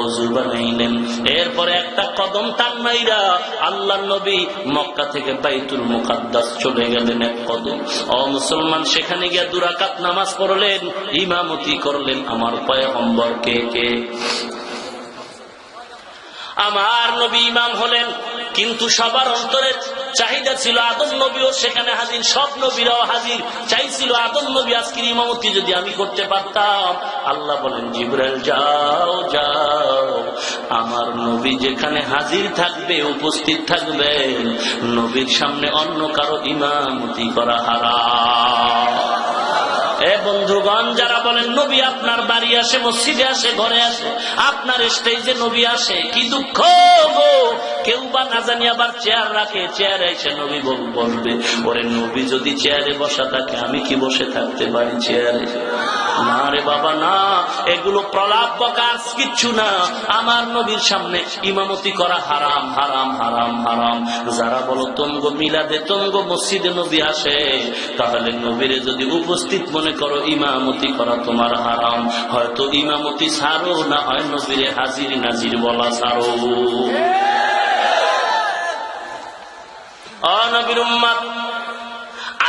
ওযু বানাইলেন। এরপরে একটা কদম টান মাইরা আল্লাহর নবী মক্কা থেকে বাইতুল মুকাদ্দাস চলে গেলেন এক কদম। ও মুসলমান, সেখানে গিয়ে 2 রাকাত নামাজ পড়লেন, ইমামতি করলেন আমার পয়গম্বর কে আমার নবী ইমাম হলেন। কিন্তু সবার অন্তরে চাহিদা ছিল আদম নবীও সেখানে হাজির, সব নবীরাও হাজির। চাইছিল আদম নবী আজকের ইমামতি যদি আমি করতে পারতাম। আল্লাহ বলেন, জিবরাইল যাও যাও, আমার নবী যেখানে হাজির থাকবে, উপস্থিত থাকবেন, নবীর সামনে অন্য কারো ইমামতি করা হারাম। এ বন্ধুগণ, যারা বলেন নবী আপনার বাড়ি আসে, মসজিদে আসে, ঘরে আসে, আপনার স্টেজে নবী আসে, কি দুঃখ গো। কেউ বা না জানি আবার চেয়ার রাখে, চেয়ারে এসে নবী বলবে, ওরে নবী যদি চেয়ারে বসা থাকে, আমি কি বসে থাকতে পারি চেয়ারে? না রে বাবা না, এগুলো প্রলাপ বকাস কিচ্ছু না। আমার নবীর সামনে ইমামতি করা হারাম হারাম হারাম হারাম। যারা বলো তঙ্গ মিলাদে, তঙ্গ মসজিদে নবী আসে, তাহলে নবীরে যদি উপস্থিত মনে করো, ইমামতি করা তোমার হারাম। হয়তো ইমামতি ছাড়ো, না হয় নবীরে হাজির নাজির বলা ছাড়ো। নবীর উম্মত,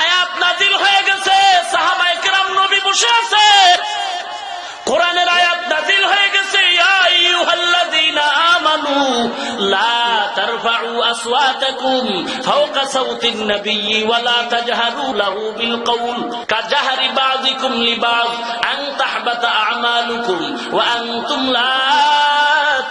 আয়াত নাজিল হয়ে গেছে, সাহাবায়ে কেরাম নবী বসে আছে, কোরআনের আয়াত নাজিল হয়ে গেছে, ইয়া আইয়ুহাল্লাযীনা আমানু লা তারফাউ আসওয়াতাকুম ফাওকা সাওতিন নাবিয়্যি ওয়া লা তাজহারু লাহু বিল কওল কাজাহরি বাযিকুম লিবায আন তাহবাতা আমালুকুম ওয়া আনতুম লা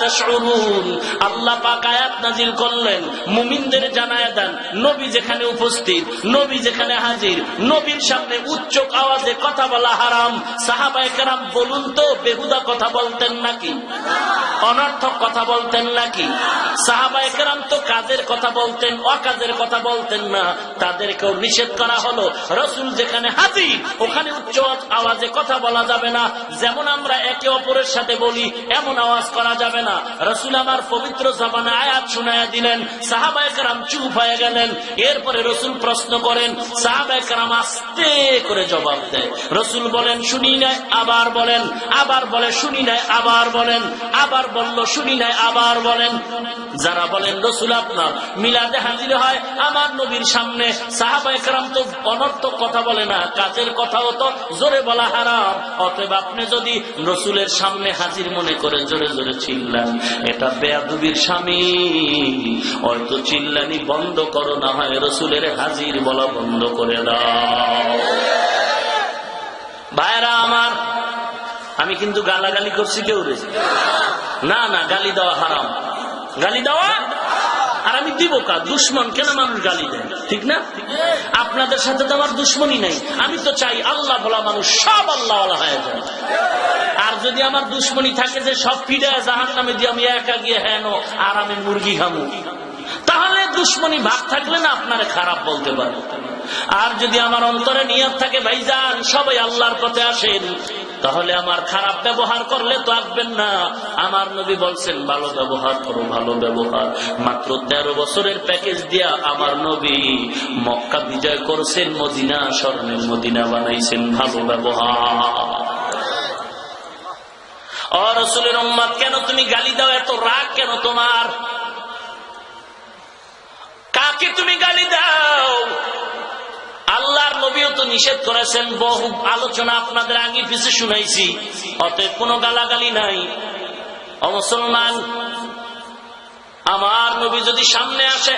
তাশউরুন। আল্লাহ পাক আয়াত নাজিল করলেন, মুমিনদের জানায়া দেন, নবী যেখানে উপস্থিত, নবী যেখানে হাজির, নবীর সামনে উচ্চ আওয়াজে কথা বলা হারাম। সাহাবায়ে কেরাম বলুন তো, বেহুদা কথা বলতেন নাকি? অনর্থক কথা বলতেন নাকি? সাহাবায়ে কেরাম তো কাজের কথা বলতেন, অকাজের কথা বলতেন না। তাদেরকেও নিষেধ করা হলো, রাসূল যেখানে হাজির ওখানে উচ্চ আওয়াজে কথা বলা যাবে না। যেমন আমরা একে অপরের সাথে বলি, এমন আওয়াজ করা যাবে না। রাসূল আমার পবিত্র জবানে আয়াত শুনায়া দিলেন, সাহাবায়ে কেরাম চুপ হয়ে গেলেন। এরপরে রাসূল প্রশ্ন করেন, সাহাবায়ে কেরাম আস্তে করে জবাব দেয়। রাসূল বলেন, শুনি নাই, আবার বলেন, আবার বলে শুনি নাই, আবার বলেন, আবার বলল শুনি নাই, আবার বলেন। যারা বলেন রাসূল আপনার মিলাদে হাজির হয় আমার নবীর সামনে, সাহাবায়ে কেরাম তো অনর্থক কথা বলে না, কাজের কথাও তো জোরে বলা হারাম। অতএব আপনি যদি রাসূলের সামনে হাজির মনে করে জোরে জোরে চিল্লান, এটা বেয়াদবির স্বামী। হয়তো চিল্লানি বন্ধ করো, না হয় রাসূলের হাজির বলা বন্ধ করে দাও। ভাইরা আমার, আমি কিন্তু গালাগালি করছি কেউ রে? না না, গালি দেওয়া হারাম, গালি দেওয়া। আর আমি দিব কা? দুশ্মন কেন মানুষ গালি দেয়, ঠিক না? আপনাদের সাথে তো আমার দুশ্মনী নাই। আমি তো চাই আল্লাহ বলা মানুষ সব আল্লাহ ওয়ালা হয়ে যায়। আর যদি আমার দুশ্মনী থাকে যে সব পিড়ায় জাহান্নামে দিয়ে আমি একা গিয়ে হেন আর আমি মুরগি খামু, তাহলে দুশ্মনী ভাগ থাকলে না আপনারে খারাপ বলতে পারে। আর যদি আমার অন্তরে নিয়ত থাকে, ভাইজান সবাই আল্লাহর পথে আসেন, তাহলে আমার খারাপ ব্যবহার করলে তো আসবেন না। আমার নবী বলছেন, ভালো ব্যবহার করো, ভালো ব্যবহার। মাত্র 13 বছরের প্যাকেজ দিয়া আমার নবী মক্কা বিজয় করছেন, মদিনা স্বর্ণের মদিনা বানাইছেন, ভালো ব্যবহার। ও রাসূলের উম্মত, কেন তুমি গালি দাও? এত রাগ কেন তোমার? কাকে তুমি গালি দাও? আল্লাহর নবীও তো নিষেধ করেছেন, বহু আলোচনা আপনাদের আগে পিছে শুনাইছি। অতএব কোনো গালাগালি নাই। ও মুসলমান, আমার নবী যদি সামনে আসে,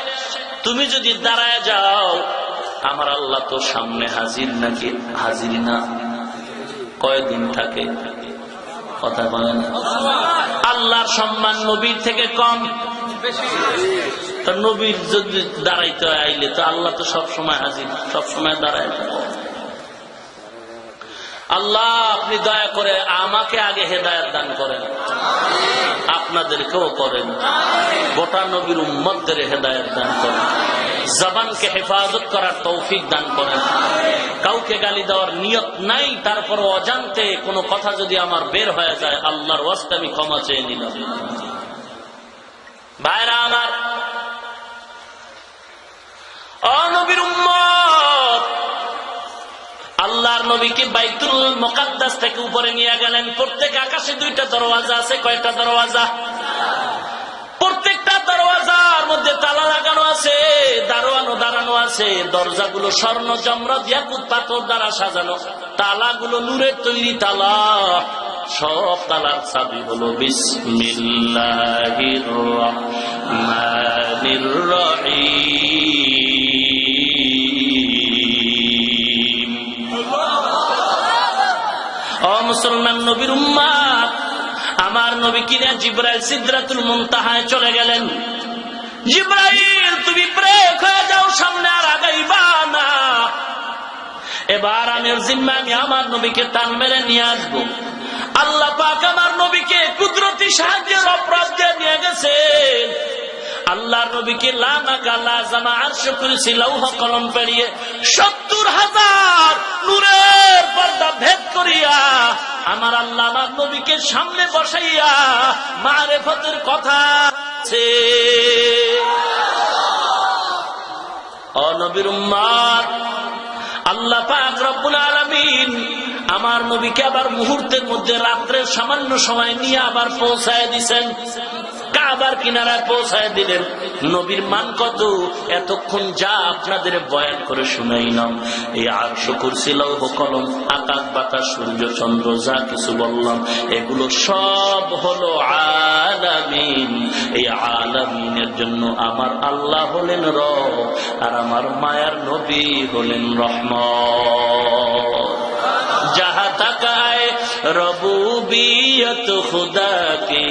তুমি যদি দাঁড়ায় যাও, আমার আল্লাহ তো সামনে হাজির নাকি হাজির না? কয়দিন থাকে? কথা বলেন। আল্লাহর সম্মান নবীর থেকে কম? নবীর যদি দাঁড়াইতে আইলে তো আল্লাহ তো সবসময় হাজির, সবসময় দাঁড়ায়। আল্লাহ আপনি দয়া করে আমাকে আগে হেদায়েত দান করেন, আপনাদেরকেও করেন, গোটা নবীর উম্মতদের হেদায়েত দান করেন, জবানকে হেফাজত করার তৌফিক দান করেন। কাউকে গালি দেওয়ার নিয়ত নাই, তারপর অজান্তে কোনো কথা যদি আমার বের হয়ে যায়, আল্লাহর ওয়াস্তে আমি ক্ষমা চেয়ে নিলাম। ভাইরা আমার, ও নবীর উম্মত, আল্লাহর আল্লাহর নবীকে বাইতুল মুকাদ্দাস থেকে উপরে নিয়ে গেলেন। প্রত্যেক আকাশে 2টা দরওয়াজা আছে। কয়টা দরওয়াজা? প্রত্যেকটা দরওয়াজার মধ্যে তালা লাগানো আছে, দারোয়ানও দাঁড়ানো আছে। দরজাগুলো স্বর্ণ, জমরদ, ইয়াকুত পাথর দ্বারা সাজানো। তালাগুলো নূরের তৈরি তালা। সব তালার চাবি হলো বিসমিল্লাহির রহমানির রহিম। ও মুসলমান নবীর উম্মাত, আমার নবী কিনা জিবরাইল সিদরাতুল মুনতাহায় চলে গেলেন। জিবরাইল, তুমি ব্রেক হয়ে যাও, সামনে আর আগাইবা না। এবার আমির জিম্মা, আমি আমার নবীকে টান মেরে নিয়ে আসবো। আল্লাহ পাক আমার নবীকে কুদরতি সাহায্যের অপরাধ দিয়ে নিয়ে গেছে। আল্লাহর নবীকে লামা গালা জামা আরশ কুরসি লৌহ কলম পেরিয়ে 70,000 নূরের পর্দা ভেদ করিয়া আমার আল্লাহ আমার নবীকে সামনে বসাইয়া মারেফতের কথা আছে। ও নবীর উম্মত, আল্লাহ পাক রব্বুল আলামিন আমার নবীকে আবার মুহূর্তের মধ্যে রাত্রের সামান্য সময় নিয়ে আবার পৌঁছায় দিছেন। কাবার কিনারায় পৌঁছায় দিলেন। নবীর মান কত এতক্ষণ যা আপনাদের বয়ান করে শুনাইলাম, এই আরশ কুরসি লৌহ কলম, আকাশ বাতাস সূর্য চন্দ্র যা কিছু বললাম, এগুলো সব হলো আলামিন। এই আলামিনের জন্য আমার আল্লাহ হলেন রব, আর আমার মায়ার নবী হলেন রহমত। जहाँ तक है रबूबियत खुदा की,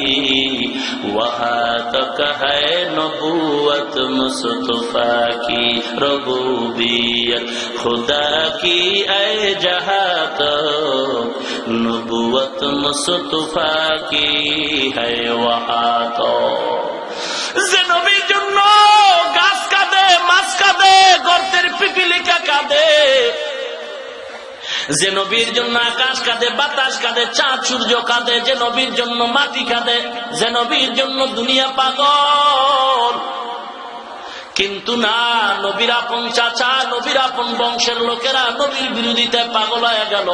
वहाँ तक है नबूवत मुस्तफा की। रबूबियत खुदा की ऐ जहाँ तक नबूवत मुस्तफा की है वहाँ तो। যে নবীর জন্য গাছ কাঁদে, মাছ কাঁদে, গর্তের পিপিলিকা কাঁদে, যে নবীর জন্য আকাশ কাঁদে, বাতাস কাঁদে, চাঁদ সূর্য কাঁদে, যে নবীর জন্য মাটি কাঁদে, যে নবীর জন্য দুনিয়া পাগল। কিন্তু না, নবীর আপন চাচা, নবীর আপন বংশের লোকেরা নবীর বিরোধিতায় পাগল হয়ে গেল।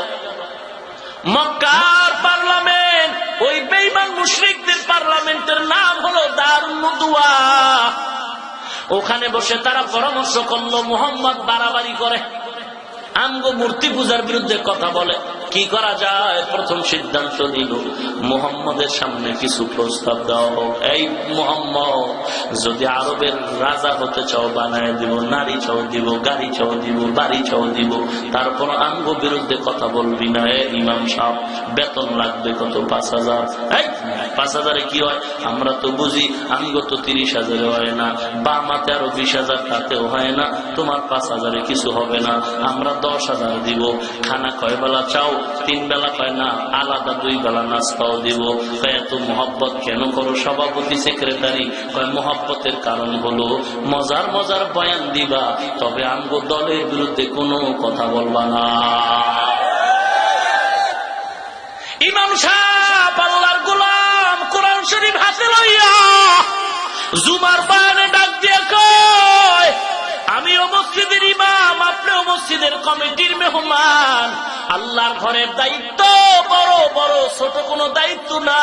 মক্কার পার্লামেন্ট, ওই বেঈমান মুশরিকদের পার্লামেন্টের নাম হলো দারুন নদওয়া। ওখানে বসে তারা পরামর্শ করলো, মুহাম্মদ বাড়াবাড়ি করে, আমগো মূর্তি পূজার বিরুদ্ধে কথা বলে, কি করা যায়? প্রথম সিদ্ধান্ত নিল মুহাম্মদের সামনে কিছু প্রস্তাব দেওয়া হোক। এই মুহাম্মদ, যদি আরবের রাজা হতে চাও বানায় দিব, নারী চাও দিব, গাড়ি চাও দিব, বাড়ি চাও দিব, তারপর আমগো বিরুদ্ধে কথা বলবি না। ইমাম সাহেব, বেতন লাগবে কত? 5,000। 5,000-এ কি হয়? আমরা তো বুঝি আমগো তো 30,000-এ হয় না, বা মাতে আরো 20,000 টাকাতেও হয় না, তোমার 5,000-এ কিছু হবে না, আমরা 10,000 দিব। খানা কয় বেলা চাও? 3 বেলা। কয় না, আলাদা 2 বেলা নাস্তাও দিব। এত মোহব্বত কেন করো সভাপতি সেক্রেটারি? কয় মোহব্বতের কারণ হলো মজার মজার বয়ান দিবা, তবে আমগো দলের বিরুদ্ধে কোনো কথা বলবা না। ইমাম সাহেব আল্লাহর গোলাম কোরআন শরীফ হাতে লইয়া জুমার বয়ানে ডাক দিয়ে কয়, আমিও মসজিদের ইমাম, আপনিও মসজিদের কমিটির মেহমান। আল্লাহর ঘরের দায়িত্ব বড় বড়, ছোট কোনো দায়িত্ব না।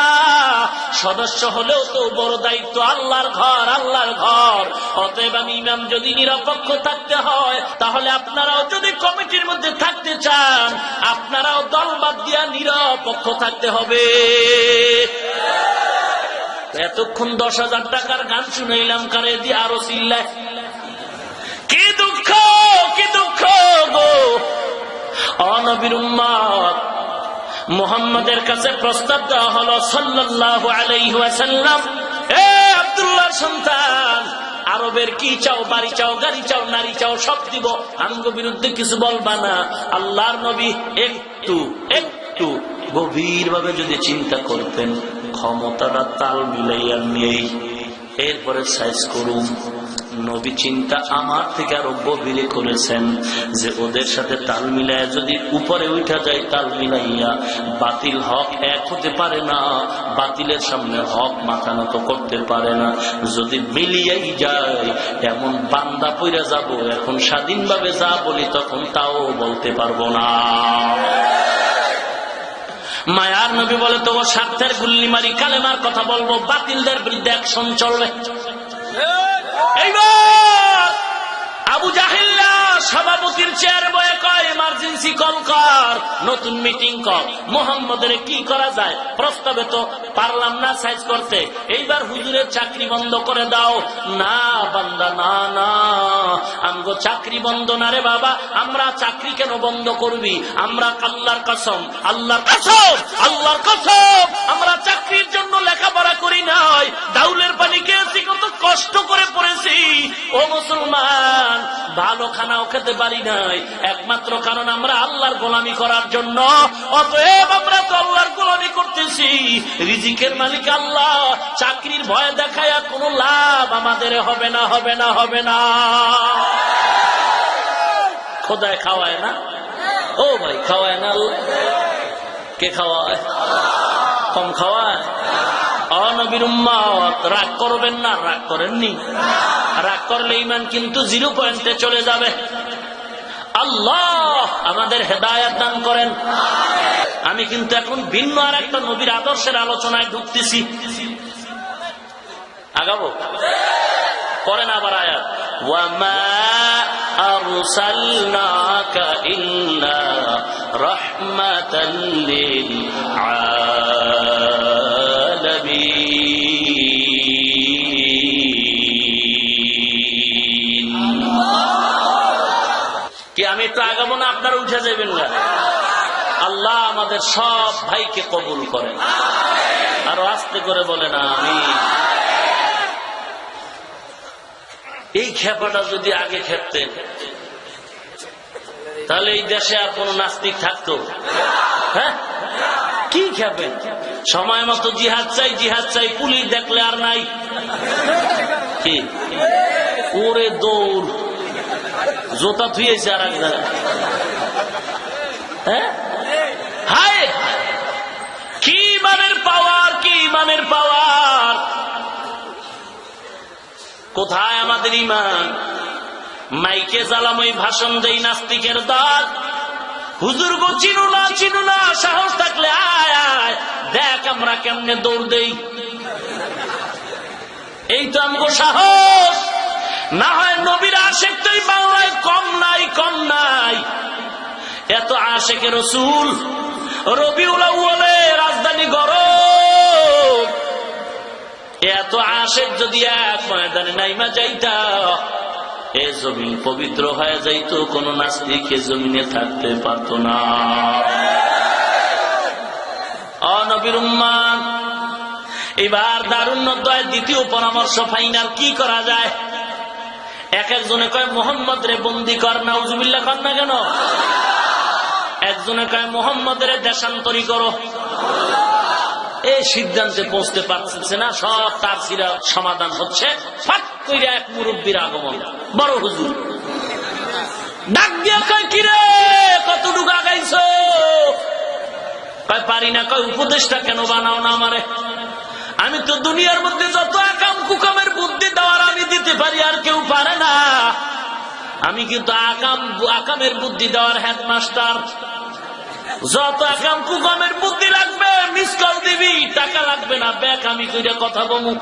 সদস্য হলেও তো বড় দায়িত্ব। আল্লাহর ঘর, আল্লাহর ঘর। অতএব আমি ইমাম, যদি নিরপেক্ষ থাকতে হয়, তাহলে আপনারাও যদি কমিটির মধ্যে থাকতে চান, আপনারাও দল বাদ দিয়া নিরপেক্ষ থাকতে হবে। এতক্ষণ 10,000 টাকার গান শুনাইলাম, কারে দিয়ে আরো চিল্লায়। কি দুঃখ, কি দুঃখ গো! নবীর উম্মত, মুহাম্মাদের কাছে প্রস্তাব দেওয়া হলো সাল্লাল্লাহু আলাইহি ওয়াসাল্লাম, এ আব্দুল্লাহর সন্তান, আরবের কি চাও? বাড়ি চাও, গাড়ি চাও, নারী চাও, সব দিব, আমগো বিরুদ্ধে কিছু বলবা না। আল্লাহর নবী একটু একটু গভীর ভাবে যদি চিন্তা করতেন, ক্ষমতাটা তাল মিলাইয়া নিয়েই এরপরে সাইজ করুন, নবী চিন্তা আমার থেকে আরো গভীরে করেছেন যে ওদের সাথে তাল মিলাইয়া যদি উপরে উঠা যায়, তাল মিলাইয়া বাতিল হক এক হতে পারে না, বাতিলের সামনে হক মাথা নত করতে পারে না। যদি মিলিয়েই যায় এমন বান্দা পইরা যাব, এখন স্বাধীনভাবে যা বলি তখন তাও বলতে পারবো না। মায়ার নবী বলে তো স্বার্থের গুল্লি মারি কালেমার কথা বলবো, বাতিলদের বিরুদ্ধে অ্যাকশন চলবে। এইবার আবু জাহিল্লা সভাপতির চেয়ার বয়ে কয় ইমার্জেন্সি কল কর, নতুন মিটিং কর, মোহাম্মদের কি করা যায়। প্রস্তাবে তো পারলাম না সাইজ করতে, এইবার হুজুরের চাকরি বন্ধ করে দাও। না বান্দা, না না, আমগো চাকরি বন্ধ না রে বাবা। আমরা চাকরি কেন বন্ধ করবি? আমরা আল্লাহর কসম, আল্লাহর কসম, আল্লাহর কসম, আমরা চাকরির জন্য লেখাপড়া করি নাই, ডাউলের পানি খেয়েছি, কত কষ্ট করে পড়েছি। ও মুসলমান, ভালো খানাও খেতে পারি নাই, একমাত্র কারণ আমরা আল্লাহর গোলামি করার জন্য। অতএব আমরা তো আল্লাহর গোলামি করতেছি, রিজিকের মালিক আল্লাহ। চাকরির ভয় দেখায় কোনো লাভ আমাদের হবে না, হবে না, হবে না। খোদায় খাওয়ায় না? ও ভাই, খাওয়ায় না আল্লাহ? কে খাওয়ায়? কম খাওয়ায়? নবীর উম্মত, রাগ করবেন না। রাগ করেননি? রাগ করলে ঈমান কিন্তু 0 পয়েন্টে চলে যাবে। আল্লাহ আমাদের হেদায়েত দান করেন। আমি কিন্তু এখন ভিন্ন আর একটা নবীর আদর্শের আলোচনায় ঢুকতেছি। আগাবো? পড়েন আবার আয়াত, ওয়ামা আরসালনাকা ইল্লা রাহমাতাল লিল আলামিন। কি আমি একটু আগাবো না? আপনারা উঠে যাবেন না? আল্লাহ আমাদের সব ভাইকে কবুল করেন। আরো আস্তে করে বলেন আমিন। এই খেপাটা যদি আগে খেপতেন তাহলে এই দেশে আর কোন নাস্তিক থাকতো? হ্যাঁ, কি খেপেন? সময় মতো জিহাদ চাই, জিহাদ চাই, পুলিশ দেখলে আর নাই। কি ওরে দৌড়, জোতা থুয়েছে আর এক জায়গায়। হ্যাঁ, হায় কি ইমানের পাওয়ার, কি ইমানের পাওয়ার! কোথায় আমাদের ইমান? মাইকে জ্বালাময় ভাষণ দেই নাস্তিকের দল, হুজুর গো চিনু না, চিনু না, সাহস থাকলে আয় আয় দেখ আমরা কেমনে দৌড় দেই। এই তো আমগো সাহস। না হয় নবীর আশেক তো বাংলায় কম নাই, কম নাই। এত আশেকে রসুল, রবিউল আউয়ালে রাজধানী গরম, এত আশেক যদি এক ময়দানে নাইমা যাইতা, এ জমিন পবিত্র হয়ে যাইতো, কোন নাস্তিক এ জমিনে থাকতে পারত না। নবীর উম্মাত, এবার দারুণ অধ্যায় দ্বিতীয় পরামর্শ, ফাইনাল কি করা যায়? এক একজনে কয় মোহাম্মদ রে বন্দি কর, নাউজুবিল্লাহ কর না কেন? একজনে কয় মোহাম্মদের দেশান্তরী করো। এই সিদ্ধান্তে পৌঁছতে পারছে না, সব তার সিরা সমাধান হচ্ছে ফাট কইরা এক মুরব্বীর আগমন, বড় হুজুর ডাক দিয়া কয় কিরে কতটুকু আগাইছো? কয় পারি না। কয় উপদেশটা কেন বানাও না আমারে? আমি তো দুনিয়ার মধ্যে যত আকাম কুকামের বুদ্ধি দেওয়ার আমি দিতে পারি, আর কেউ পারে না। আমি কিন্তু আকামের বুদ্ধি দেওয়ার হেডমাস্টার। যত আকাম কুকামের বুদ্ধি লাগবে মিস কল দিবি, টাকা লাগবে না, ব্যাক আমি কইরা কথা বলবো।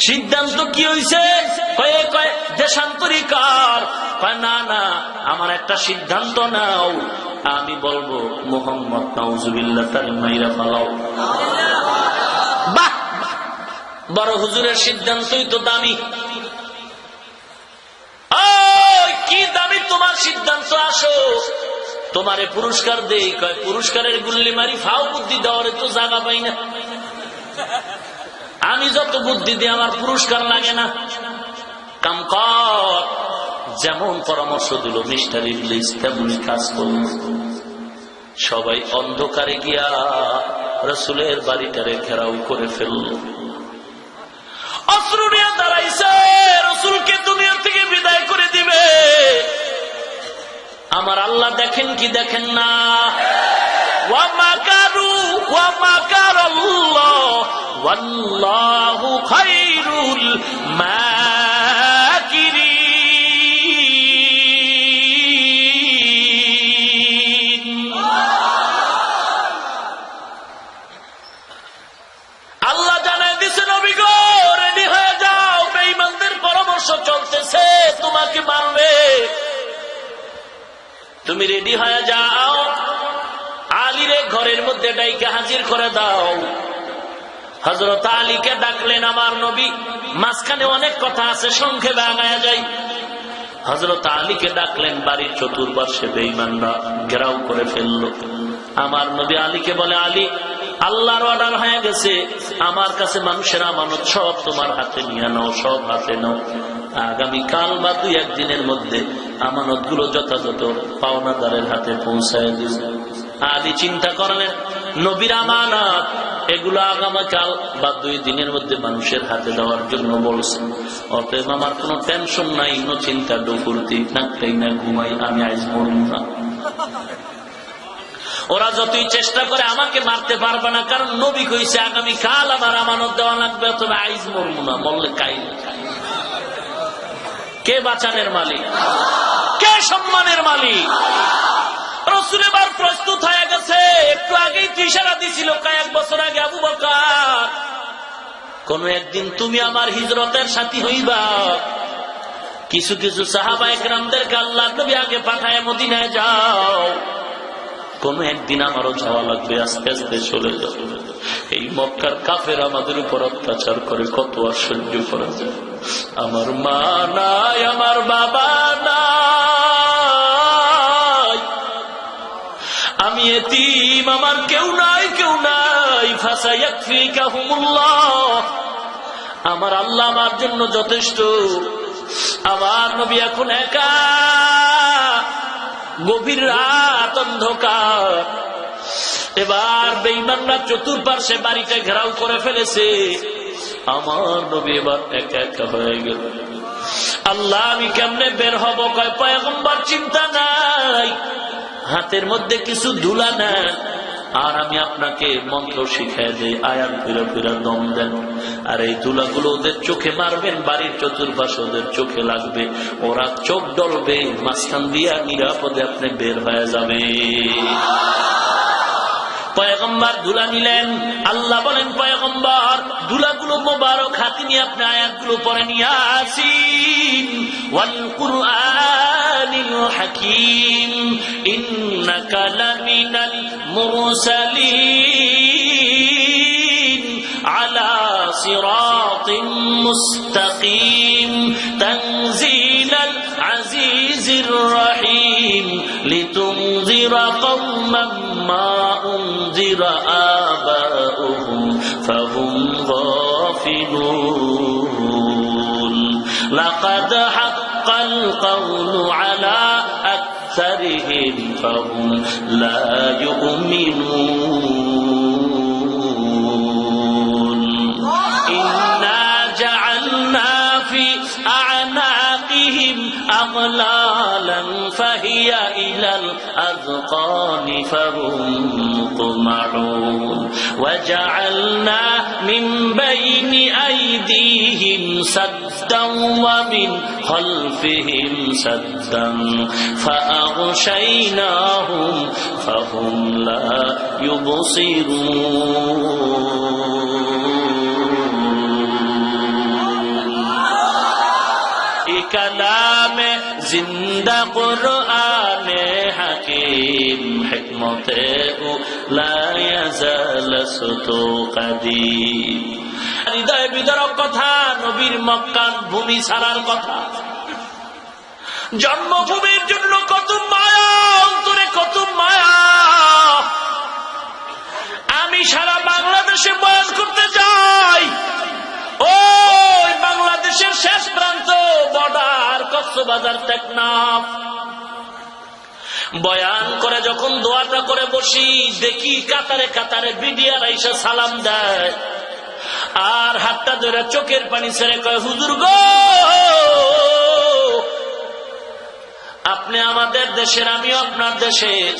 সিদ্ধান্ত কি হইছে? কয় দেশান্তরী কর। কয় না না, আমার একটা সিদ্ধান্ত নাও, আমি বলবো মুহাম্মদ নাউজুবিল্লাহ তার মাইরা ফালাও। বাহ, বড় হুজুরের সিদ্ধান্তই তো দামি। কি দামি তোমার সিদ্ধান্ত, আসো তোমারে পুরস্কার দেই। কয় পুরস্কারের গুল্লি মারি, ফাও বুদ্ধি দেওয়ার তো জায়গা পাই না। আমি যত বুদ্ধি দিই আমার পুরস্কার লাগে না। কাম কর। যেমন পরামর্শ দিল মিস্টার ইবলিস, তেমনি কাজ করল। সবাই অন্ধকারে গিয়া রাসূলের বাড়িটারে ঘেরাও করে ফেলল, অস্ত্র নিয়ে দাঁড়াইছে। রাসূলকে দুনিয়া থেকে বিদায় করে দিবে। আমার আল্লাহ দেখেন কি দেখেন না? ওয়া মাকারু ওয়া মাকারাল্লাহ ওয়াল্লাহু খায়রুল মাকিরিন। আল্লাহ জানায় দিছে, নবী গো রেডি হয়ে যাও, বেঈমানদের পরামর্শ চলতেছে তোমাকে মারবে, তুমি রেডি হয়ে যাও। আলীরে ঘরের মধ্যে ডাইকে হাজির করে দাও। হযরত আলীকে ডাকলেন আমার নবী। মাঝখানে অনেক কথা আছে, সংক্ষেপে আগায়া যাই। হযরত আলীকে ডাকলেন। বাড়ির চতুর্পার্শ্বে বেঈমানরা ঘেরাও করে ফেললো। আমার নবী আলীকে বলে, আলী, আল্লাহর অর্ডার হয়ে গেছে, আমার কাছে মানুষের আমানত সব তোমার হাতে নিয়ে নাও, সব হাতে নাও। আগামীকাল বা 2-1 দিনের মধ্যে আমানত গুলো যথাযথ পাওনাদারের হাতে পৌঁছায় দিবে। আলী চিন্তা করলেন, নবীর আমানত এগুলো আগামীকাল বা 2 দিনের মধ্যে মানুষের হাতে দেওয়ার জন্য বলছেন। অতএব আমার কোনো টেনশন নাই, কোনো চিন্তা ডুকুরতি নাকটাই না ঘুমাই, আমি আজ মরব না। ওরা যতই চেষ্টা করে আমাকে মারতে পারবে না, কারণ নবী কইছে আগামীকাল আমার আমানত দেওয়া লাগবে, তবে আইজ মরব না, মরলে কাইল। কে বাঁচানের মালিক? কে সম্মানের মালিক? রাসূল এবার প্রস্তুত হয়ে গেছে। একটু আগেই তো ইশারা দিছিল, কয়েক বছর আগে, আবু বকর, কোন একদিন তুমি আমার হিজরতের সাথী হইবা। কিছু কিছু সাহাবায়ে কেরামদেরকে আল্লাহর নবী আগে পাঠায় মদিনায় যাও, কোন একদিন আমারও যাওয়া লাগবে, আস্তে আস্তে চলে যাও। এই মক্কার কাফের আমাদের উপর অত্যাচার করে, কত আর সহ্য করা যায়? আমার মা নাই, আমার বাবা নাই, আমি এতিম, আমার কেউ নাই, কেউ নাই। ফাসায়াকফিকাহুমুল্লাহ, আমার আল্লাহ আমার জন্য যথেষ্ট। আমার নবী এখন একা, গভীর রাত, অন্ধকার। এবার বেঈমানরা চতুর্পার্শ্বে বাড়িটা ঘেরাও করে ফেলেছে। আমার নবী এবার একা একা হয়ে গেল। আল্লাহ, আমি কেমনে বের হব? কয় পয়গম্বর, চিন্তা নাই, হাতের মধ্যে কিছু ধুলা নেন, আর আমি আপনাকে মন্ত্র শিখাই দেই, আয়াত ফিরে ফিরে দম দেন, আর এই ধুলাগুলো ওদের চোখে মারবেন, বাড়ির চতুর্পাশে ওদের চোখে লাগবে, ওরা চোখ ডলবে, মাঝখান দিয়া নিরাপদে আপনি বের হয়ে যাবে। পয়গম্বর ধুলা নিলেন। আল্লাহ বলেন, পয়গম্বর ধুলাগুলো মোবারক হাতে নিয়ে আপনি আয়াতগুলো পড়ে নিয়ে আসিন। ওয়াল কুরআনিল হাকীম ইন্নাকা লামিনাল মুরসালিন আলা সিরাতিন মুস্তাকিম তানজিলাল আজিজির রহিম লিতুনজিরা কওমান মা উনজিরা আবাউহুম ফাহুম গাফিলুন লাকাদ হাক্কাল কওলু আলা আকসারিহিম ফাহুম লা ইউমিনুন ইন্না জাআলনা ফি আ'নাকিহিম আগলালান ফাহিয়া ইলাল আযকানি ফাহুম মুতমাউন ওয়াজআলনা মিন বাইনি আইদিহিম সাদ্দান ওয়া মিন খালফিহিম সাদ্দান ফাআগশাইনাহুম ফাহুম লা ইউবসিরুন। কালামে জিন্দা কুরআনে হাকিম হিকমতে লা ইয়াজালসতু কাদিম। হৃদয় বিদারক কথা, নবীর মক্কার ভূমি ছাড়ার কথা। জন্মভূমির জন্য কত মায়া, অন্তরে কত মায়া। আমি সারা বাংলাদেশে বয়ান করতে যাই, ওই বাংলাদেশের শেষ প্রান্ত বর্ডার কক্সবাজার টেকনাফ। বয়ান করে যখন দোয়াটা করে বসি, দেখি কাতারে কাতারে বিডিআর আইসা সালাম দেয়, আর হাতটা ধরে চোখের পানি ছেড়ে কয়, হুজুর গো আপনি আমাদের দেশের, আমিও আপনার দেশের।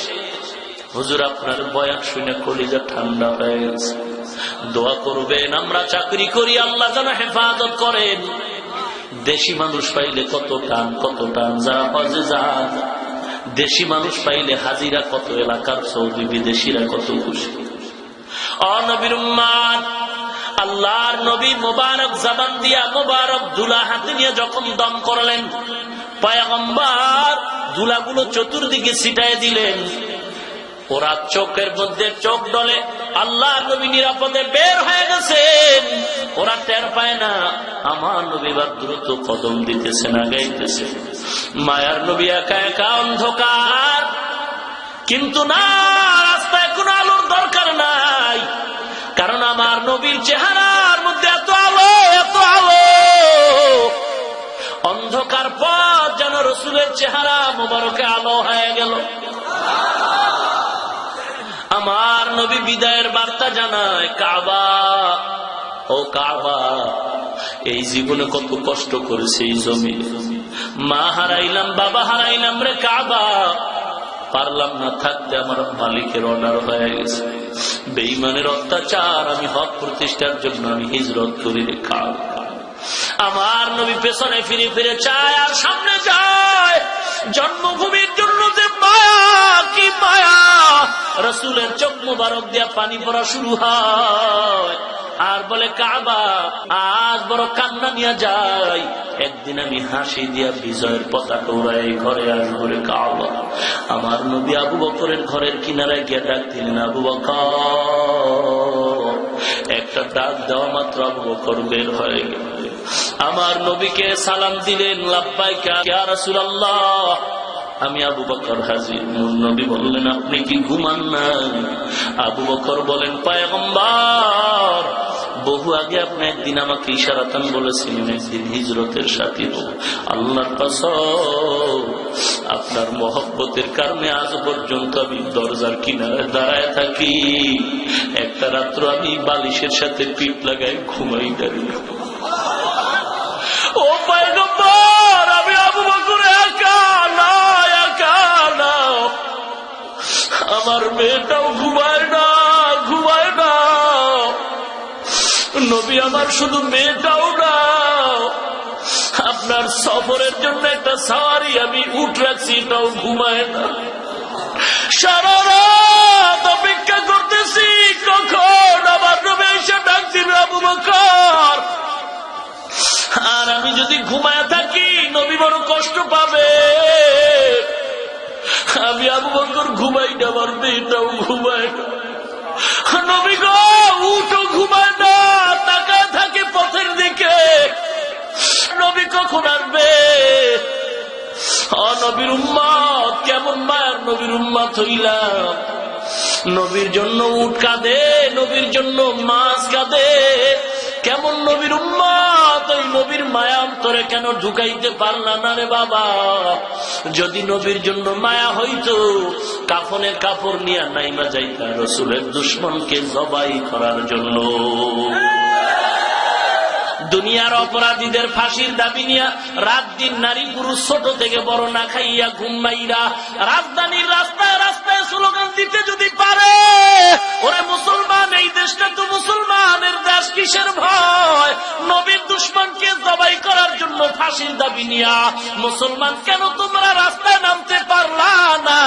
হুজুর আপনার বয়ান শুনে কলিজা ঠান্ডা হয়ে গেছে। দোয়া করবেন, আমরা চাকরি করি, আল্লাহ যেন হেফাজত করেন। দেশি মানুষ পাইলে কত টান, কত টান। যারা হজে যান, দেশি মানুষ পাইলে হাজিরা কত, এলাকার সৌদি বিদেশিরা কত খুশি। নবীর উম্মত, আল্লাহর নবী মোবারক জবান দিয়া মোবারক দুলা হাতে নিয়ে যখন দম করলেন, পয়গম্বর দুলাগুলো চতুর্দিকে ছিটায় দিলেন। ওরা চোখের মধ্যে চোখ ডলে। আল্লাহর নবী নিরাপদে বের হয়ে গেছেন। ওরা টের পায় না আমার নবী বা দ্রুত কদম দিতেছেন, আগাইতেছে। মায়ার নবী একা একা অন্ধকার, কিন্তু না, রাস্তায় কোনো আলোর দরকার নাই, কারণ আমার নবীর চেহারার মধ্যে এত আলো, এত আলো। অন্ধকার পথ যেন রসুলের চেহারা মোবারকে আলো হয়ে গেল। আমার নবী বিদায়ের বার্তা জানায়, কাবা, ও কাবা, এই জীবনে কত কষ্ট করেছে এই জমি, মা হারাইলাম, বাবা হারাইলাম রে কাবা, পারলাম না থাকতে, আমার মালিকের অর্ডার হয়ে গেছে। বেঈমানের অত্যাচার, আমি হক প্রতিষ্ঠার জন্য আমি হিজরত করি রে কাবা। আমার নবী পেছনে ফিরে ফিরে চায় আর সামনে যায়। জন্মভূমির জন্য যে মায়া, কি মায়া! রাসূলের চোখ মোবারক দিয়া পানি পড়া শুরু হয় আর বলে, কাবা, আজ বড় কান্না নিয়ে যাই, একদিন আমি হাসি দিয়া বিজয়ের পতাকা উড়াই ঘরে আসবো রে কাবা। আমার নবী আবু বকরের ঘরের কিনারায় গিয়ে ডাক দিলেন, আবু বকর। একটা ডাক দেওয়া মাত্র আবু বকর বের হয়ে গেল। আমার নবীকে সালাম দিলেন, লাব্বাইকা ইয়া রাসূলুল্লাহ, আমি আবু বকর হাজির। নবী বললেন, আপনি কি ঘুমান না? আবু বকর বলেন, পয়গম্বর, বহু আগে আপনি একদিন আমাকে ইশারাতান বলেছিলেন একদিন হিজরতের সাথী হব। আল্লাহর কসম, আপনার মহব্বতের কারণে আজ পর্যন্ত আমি দরজার কিনারে দাঁড়ায় থাকি। একটা রাত্র আমি বালিশের সাথে পিঠ লাগাই ঘুমাই দাঁড়িয়ে। ও পয়গম্বর, আমি আবু বকর একা না, একা না, আমার মেয়েটাও ঘুমায় না, ঘুমায় না। নবী আমার শুধু মেয়েটাও না, আপনার সফরের জন্য একটা সাওয়ারি আমি উঠ রাখছি, এটাও ঘুমায় না। সারা রাত অপেক্ষা করতেছি কখন আমার নবী এসে ডাক দিবে, আবু বকর। আর আমি যদি ঘুমায় থাকি, নবী বড় কষ্ট পাবে। আমি আবু বকর ঘুমাই না, আমার মেয়েটাও ঘুমায় না। নবী গো, উঠো, ঘুমায় না, তাকায় থাকে পথের দিকে, নবী কখন আসবে? নবীর উম্মত, কেমন মায়ের নবীর উম্মত হইলাম। নবীর জন্য উট কাঁদে, নবীর জন্য মাছ কাঁদে, কেমন নবীর উম্মত। ওই নবীর মায়া অন্তরে কেন ঢুকাইতে পারলা না রে বাবা? যদি নবীর জন্য মায়া হইতো, কাফনের কাপড় নিয়ে নাইমা যাইতা রসুলের দুশ্মনকে জবাই করার জন্য। দুনিয়ার অপরাধীদের ফাঁসির দাবি নিয়ে রাত দিন নারী পুরুষ ছোট থেকে বড় না খাইয়া ঘুমাইরা রাজধানীর রাস্তায় রাস্তায় স্লোগান দিতে যদি পারে, ওরে মুসলমান, এই দেশটা তো মুসলমানের দেশ, কিসের ভয়? নবীর দুশ্মনকে জবাই করার জন্য ফাঁসির দাবি নিয়া মুসলমান কেন তোমরা রাস্তায় নামতে পারলা না?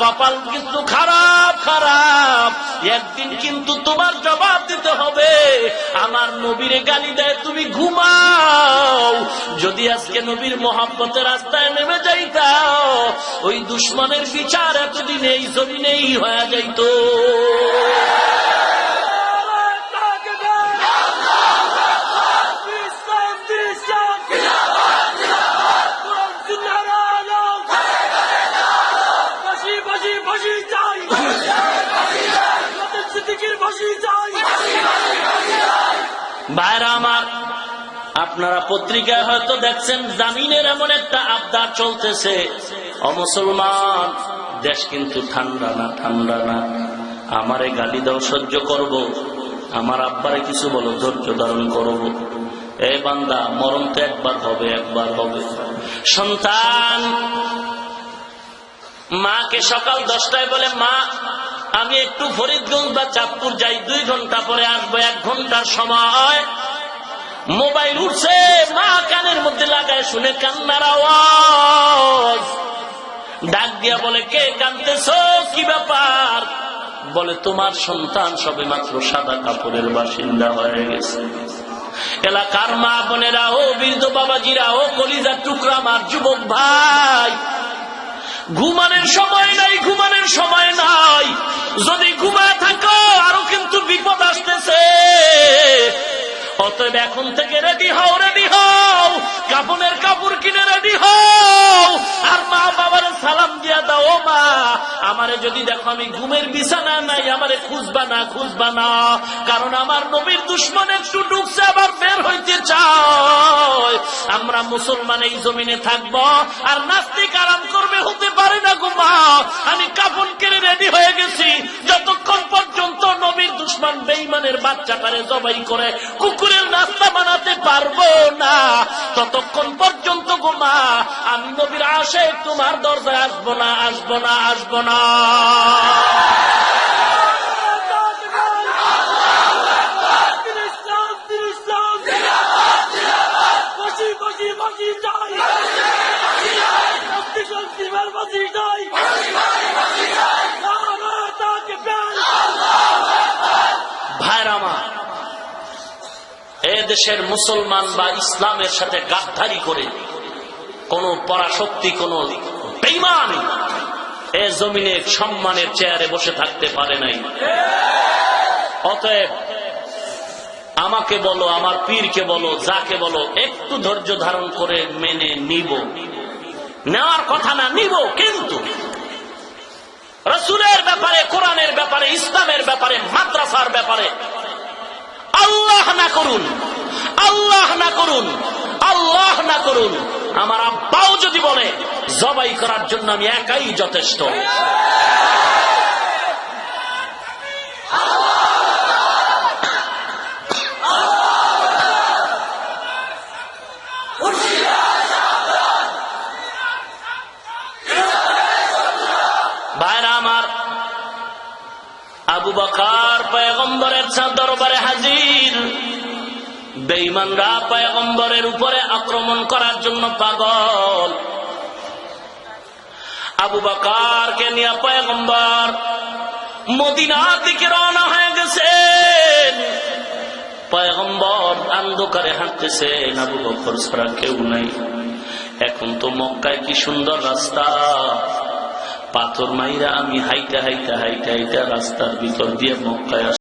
কপাল কিন্তু খারাপ, খারাপ। একদিন কিন্তু তোমার জবাব দিতে হবে। আমার নবীরে গালি দেয়, তুমি ঘুমাও। যদি আজকে নবীর মহব্বতের রাস্তায় নেমে যাইতাও, ওই দুশ্মনের বিচার এতদিন এই জমিনেই হয়ে যাইত। ভাইরা আমার, আপনারা পত্রিকায় হয়তো দেখছেন জামিনের এমন একটা আবদার চলতেছে। অমুসলমান, দেশ কিন্তু ঠান্ডা না, ঠান্ডা না। আমারে গালি দাও, সহ্য করব। আমার আব্বারে কিছু বলো, ধৈর্য ধারণ করব। এ বান্দা, মরণ তো একবার হবে, একবার হবে। সন্তান, মাকে সকাল 10টায় বলে, মা আমি একটু ফরিদগঞ্জ বা চাঁদপুর যাই, 2 ঘন্টা পরে আসবো, 1 ঘন্টার সময়। মোবাইল উঠছে, মা কানের মধ্যে লাগায় শুনে কান্নার আওয়াজ। ডাক দিয়া বলে, কে কাঁদতেছো, কি ব্যাপার? বলে, তোমার সন্তান সবে মাত্র সাদা কাপড়ের বাসিন্দা হয়ে গেছে। এলাকার মা বোনেরা, ও বৃদ্ধ বাবাজিরা, ও কলিজার টুকরা আমার যুবক ভাই, ঘুমানোর সময় নাই, ঘুমানোর সময় নাই। যদি ঘুমায় থাকো আরো কিন্তু বিপদ আসতেছে। অতএব এখন থেকে রেডি হও, রেডি হও, কাপড়ের কাপড় কিনে রেডি হও। আর মা বাবার সালাম দিয়া দাও, ও মা আমারে যদি দেখো আমি ঘুমের বিছানা নাই, আমারে খুঁজবা না, খুঁজবা না। কারণ আমার নবীর দুশ্মন একটু ঢুকছে, আবার বের হইতে চায়। আমরা মুসলমান এই জমিনে থাকবো, আর নাস্তিক আরাম করবে, হতে পারে না গো মা। আমি কাপড় কিনে রেডি হয়ে গেছি, যতক্ষণ পর্যন্ত নবীর দুশ্মন বেঈমানের বাচ্চাটারে জবাই করে কুকুরের নাস্তা বানাতে পারবো না, ততক্ষণ পর্যন্ত গো মা আমি নবীর আশিক তোমার দরজায় আসবো না, আসবো না, আসবো না। ভাইরা আমার, এ দেশের মুসলমান বা ইসলামের সাথে গাদ্দারি করে কোন পরাশক্তি, কোন বেঈমান এ জমিনে সম্মানের চেয়ারে বসে থাকতে পারে নাই। অতএব আমাকে বলো, আমার পীরকে বলো, যাকে বলো, একটু ধৈর্য ধারণ করে মেনে নিব, নেওয়ার কথা না, নিব। কিন্তু রাসূলের ব্যাপারে, কোরআনের ব্যাপারে, ইসলামের ব্যাপারে, মাদ্রাসার ব্যাপারে আল্লাহ না করুন, আল্লাহ না করুন, আল্লাহ না করুন। আমার আব্বাও যদি বলে জবাই করার জন্য আমি একাই যথেষ্ট। ভাইরা আমার, আবু বকর পয়গম্বরের দরবারে হাজির। বেঈমানরা পয়গম্বরের উপরে আক্রমণ করার জন্য পাগল। আবু বকরকে নিয়ে পয়গম্বর মদিনার দিকে রওনা হয়ে গেছেন। পয়গম্বর অন্ধকারে হাঁটতেছেন, আবু বকর ছাড়া কেউ নাই। এখন তো মক্কায় কি সুন্দর রাস্তা, পাথর মাইরা আমি হাইটা হাইটা হাইটা হাইটা রাস্তার ভিতর দিয়ে মক্কায়